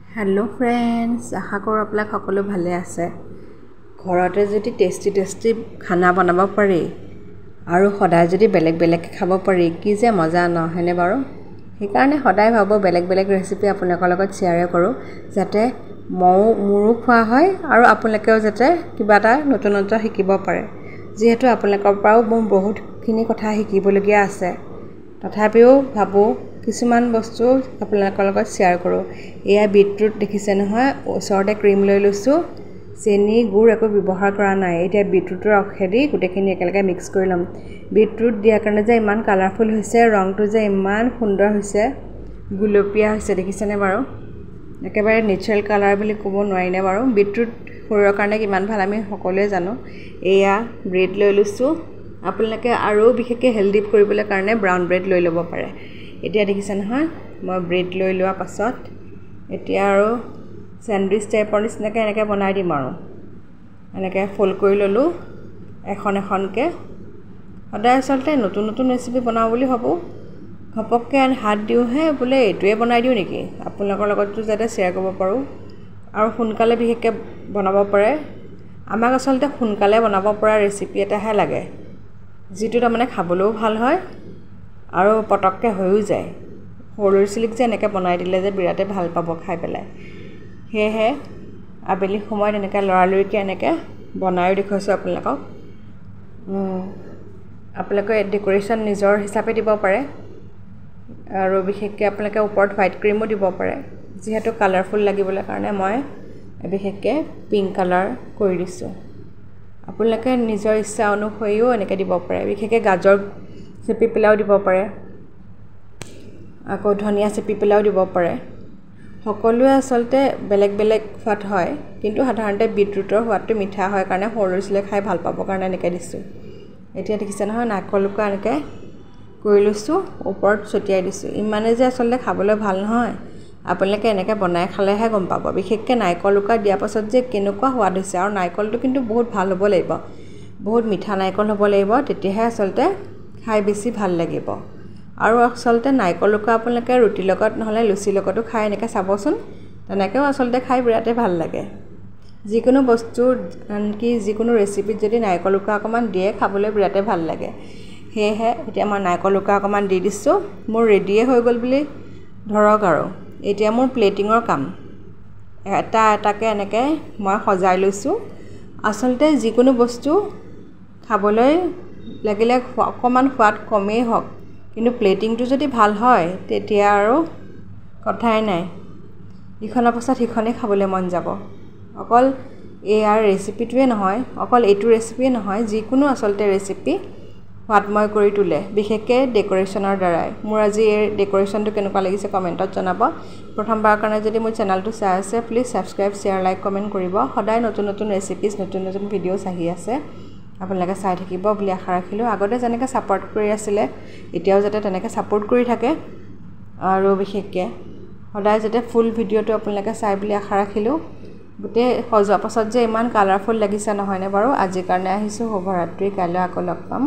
hello friends आशा करो आपलोग সকলো ভালে আছে ঘৰতে যদি টেস্টি খানা বনাব পাৰি আৰু সদায় যদি বেলেগ বেলেগ খাব পাৰি কি যে মজা ন হেনে বাৰু সেইকাৰণে সদায় ভাবো বেলেগ বেলেগ ৰেচিপি আপোনালোকৰ লগত শেয়াৰ কৰো যাতে মোৰো খোৱা হয় আৰু আপোনালোকেও যাতে কিবা এটা নতুন শিকিব পাৰে যেহেতু আপোনালোকৰ পৰাও বহুতখিনি কথা শিকিবলগীয়া আছে তথাপিও ভাবো কিছুমান বস্তু আপোনালোকৰ লগত শেয়াৰ কৰো এয়া বিটৰুট দেখিছে নহয় ওচৰতে ক্ৰীম লৈ লৈছো চেনি গুড় একো ব্যৱহাৰ কৰা নাই এটা বিটৰুটৰ অখেদি গুটেখিনি একেলগে মিক্স কৰি লম বিটৰুট দিয়াৰ কাৰণে যে ইমান কালাৰফুল হৈছে ৰংটো যে ইমান সুন্দৰ হৈছে গুলপীয়া হৈছে দেখিছেনে বাৰু একেবাৰে নেচাৰেল কালাৰ বুলি ক'ব নোৱাৰি নে বাৰু বিটৰুট শৰীৰৰ কাৰণে কিমান ভাল আমি সকলোৱে জানো এয়া ব্ৰেড লৈ লৈছো আপোনালোকে আৰু বিশেষকৈ হেলদি কৰিবলৈ কাৰণে ব্ৰাউন ব্ৰেড লৈ ল'ব পাৰে এতিয়া দেখিছে নহয় মই ব্ৰেড লৈ লোৱা পাছত এতিয়া আৰু স্যান্ডউইচ টাইপৰ নিচিনাকৈ এনেকৈ বনাই দিম আৰু এনেকৈ ফোল্ড কৰি ললো এখনকে সদায় আচলতে নতুন ৰেচিপি বনাও বুলি ভাবো ঘপককৈ হাত দিওহে বোলে এইটোৱে বনাই দিও নেকি আপোনালোকৰ লগতো যাতে শেয়াৰ কৰিব পাৰো আৰু সোনকালে বিশেষকৈ বনাব পাৰে আমাক আচলতে সোনকালে বনাব পৰা ৰেচিপি এটাহে লাগে যিটো তাৰমানে খাবলৈও ভাল হয় আৰু পটককৈ হৈও যায় সৰু চিলিক যে এনেকৈ বনাই দিলে যে বিৰাটে ভাল পাব খাই পেলাই হেহে আবেলি সময়ত এনেকৈ লৰালৰিকৈ এনেকৈ বনায়ো দেখুৱাইছো আপোনালোকক আপোনালোকে ডেকোৰেশ্যন নিজৰ হিচাপে দিব পাৰে আৰু বিশেষকৈ আপোনালোকে ওপৰত হোৱাইট ক্ৰীমো দিব পাৰে যেহেতু কালাৰফুল লাগিবলৈ কাৰণে মই বিশেষকৈ পিংক কালাৰ কৰি দিছো আপোনালোকে নিজৰ ইচ্ছা অনুসৰিও এনেকৈ দিব পাৰে বিশেষকৈ গাজৰ চেপি পেলাও দিব পাৰে আকৌ ধনিয়া চেপি পেলাও দিব পাৰে সকলোৱে আচলতে বেলেগ বেলেগ সোৱাদ হয় কিন্তু সাধাৰণতে বিটৰুটৰ সোৱাদটো মিঠা হয় কাৰণে সৰু চিলে খাই ভাল পাবৰ কাৰণে এনেকৈ দিছো এতিয়া দেখিছে নহয় নাকলুকা এনেকৈ কৰি লৈছো ওপৰত ছটিয়াই দিছো ইমানে যে আচলতে খাবলৈ ভাল নহয় আপোনালোকে এনেকৈ বনাই খালেহে গম পাব বিশেষকৈ নাইকলুকা দিয়াৰ পাছত যে কেনেকুৱা সোৱাদ হৈছে আৰু নাইকলটো কিন্তু বহুত ভাল হ'ব লাগিব বহুত মিঠা নাইকল হ'ব লাগিব তেতিয়াহে আচলতে খাই বেছি ভাল লাগিব আৰু আচলতে নাইকলুকা আপোনালোকে ৰুটি লগত নহলে লুচি লগতো খাই এনেকৈ চাবচোন তেনেকৈও আচলতে খাই বিৰাটে ভাল লাগে যিকোনো বস্তু কি যিকোনো ৰেচিপিত যদি নাইকলুকা অকমান দিয়ে খাবলৈ বিৰাটে ভাল লাগে হেহে এতিয়া মই নাইকলুকা অকমান দি দিছো মোৰ ৰেডিয়ে হৈ গল বুলি ধৰক আৰু এতিয়া মোৰ প্লেটিঙৰ কাম এটাকে এনেকৈ মই সজাই লৈছো আচলতে যিকোনো বস্তু খাবলৈ লাগিলে অকমান সোৱাদ কমেই হওক কিন্তু প্লেটিংটো যদি ভাল হয় তেতিয়া আৰু কথাই নাই ইখনৰ পাছত সিখনে খাবলৈ মন যাব অকল এয়াৰ ৰেচিপিটোৱে নহয় অকল এইটো ৰেচিপিয়ে নহয় যিকোনো আচলতে ৰেচিপি সোৱাদময় কৰি তোলে বিশেষকৈ ডেকোৰেশ্যনৰ দ্বাৰাই মোৰ আজি এই ডেকোৰেশ্যনটো কেনেকুৱা লাগিছে কমেণ্টত জনাব প্ৰথমবাৰৰ কাৰণে যদি মোৰ চেনেলটো চাই আছে please subscribe share like comment কৰিব সদায় নতুন ৰেচিপিজ নতুন ভিডিঅ'ছ আহি আছে আপোনালোকে চাই থাকিব বুলি আশা ৰাখিলো আগতে যেনেকৈ সাপোৰ্ট কৰি আছিলে এতিয়াও যাতে তেনেকৈ সাপোৰ্ট কৰি থাকে আৰু বিশেষকৈ সদায় যাতে ফুল ভিডিঅ'টো আপোনালোকে চাই বুলি আশা ৰাখিলো গোটেই সজোৱা পাছত যে ইমান কালাৰফুল লাগিছে নহয়নে বাৰু আজিৰ কাৰণে আহিছো শুভৰাত্ৰি কাইলৈ আকৌ লগ পাম